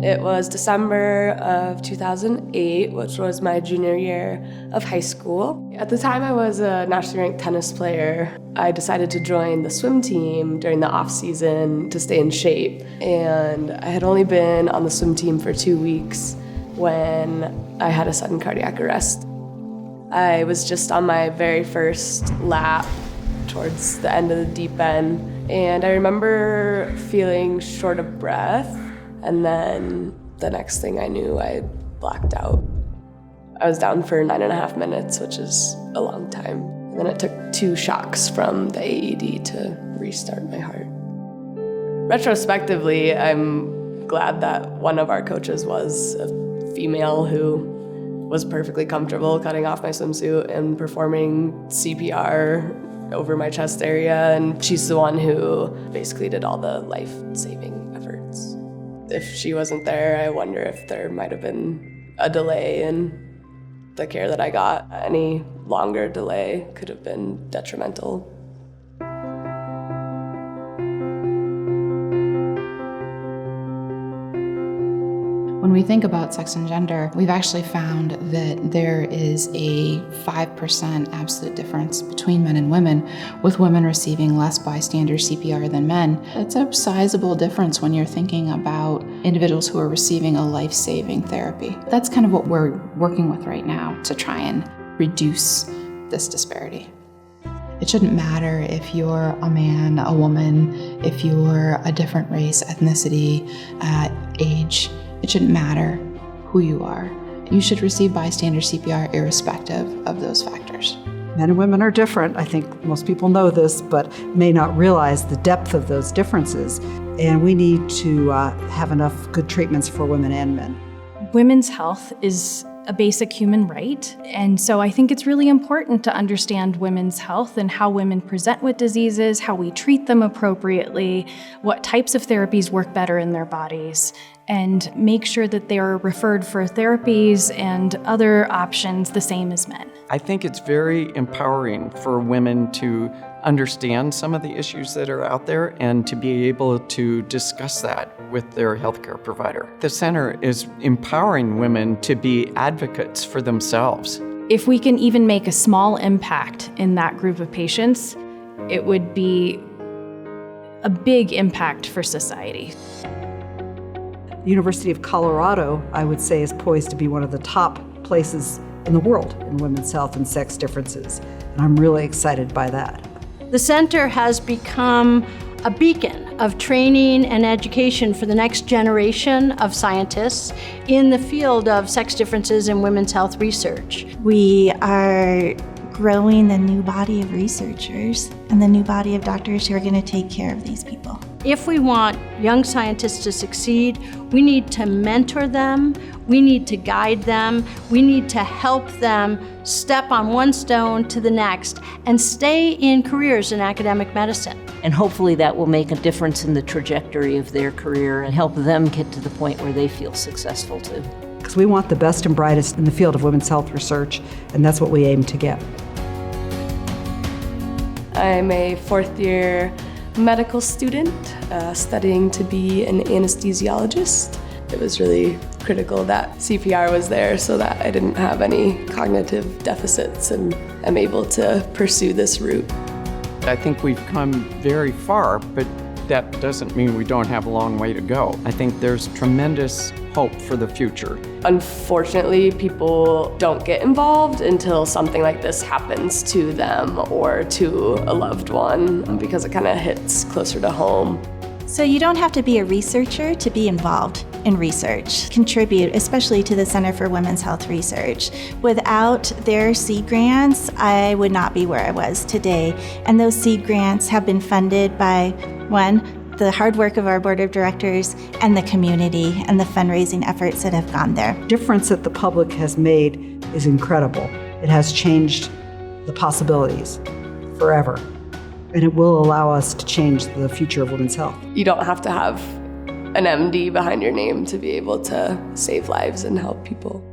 It was December of 2008, which was my junior year of high school. At the time, I was a nationally ranked tennis player. I decided to join the swim team during the off-season to stay in shape. And I had only been on the swim team for 2 weeks when I had a sudden cardiac arrest. I was just on my very first lap towards the end of the deep end, and I remember feeling short of breath. And then the next thing I knew, I blacked out. I was down for 9.5 minutes, which is a long time. And then it took 2 shocks from the AED to restart my heart. Retrospectively, I'm glad that one of our coaches was a female who was perfectly comfortable cutting off my swimsuit and performing CPR over my chest area. And she's the one who basically did all the life-saving efforts. If she wasn't there, I wonder if there might have been a delay in the care that I got. Any longer delay could have been detrimental. When we think about sex and gender, we've actually found that there is a 5% absolute difference between men and women, with women receiving less bystander CPR than men. It's a sizable difference when you're thinking about individuals who are receiving a life-saving therapy. That's kind of what we're working with right now to try and reduce this disparity. It shouldn't matter if you're a man, a woman, if you're a different race, ethnicity, age. It shouldn't matter who you are. You should receive bystander CPR irrespective of those factors. Men and women are different. I think most people know this, but may not realize the depth of those differences. And we need to have enough good treatments for women and men. Women's health is a basic human right, and so I think it's really important to understand women's health and how women present with diseases, how we treat them appropriately, what types of therapies work better in their bodies, and make sure that they are referred for therapies and other options the same as men. I think it's very empowering for women to understand some of the issues that are out there and to be able to discuss that with their healthcare provider. The center is empowering women to be advocates for themselves. If we can even make a small impact in that group of patients, it would be a big impact for society. The University of Colorado, I would say, is poised to be one of the top places in the world in women's health and sex differences, and I'm really excited by that. The center has become a beacon of training and education for the next generation of scientists in the field of sex differences in women's health research. We are growing the new body of researchers and the new body of doctors who are going to take care of these people. If we want young scientists to succeed, we need to mentor them, we need to guide them, we need to help them step on one stone to the next and stay in careers in academic medicine. And hopefully that will make a difference in the trajectory of their career and help them get to the point where they feel successful too. Because we want the best and brightest in the field of women's health research, and that's what we aim to get. I'm a 4th-year medical student studying to be an anesthesiologist. It was really critical that CPR was there so that I didn't have any cognitive deficits and I'm able to pursue this route. I think we've come very far, but that doesn't mean we don't have a long way to go. I think there's tremendous hope for the future. Unfortunately, people don't get involved until something like this happens to them or to a loved one because it kind of hits closer to home. So you don't have to be a researcher to be involved in research. Contribute, especially to the Center for Women's Health Research. Without their seed grants, I would not be where I was today. And those seed grants have been funded by, one, the hard work of our board of directors and the community and the fundraising efforts that have gone there. The difference that the public has made is incredible. It has changed the possibilities forever. And it will allow us to change the future of women's health. You don't have to have an MD behind your name to be able to save lives and help people.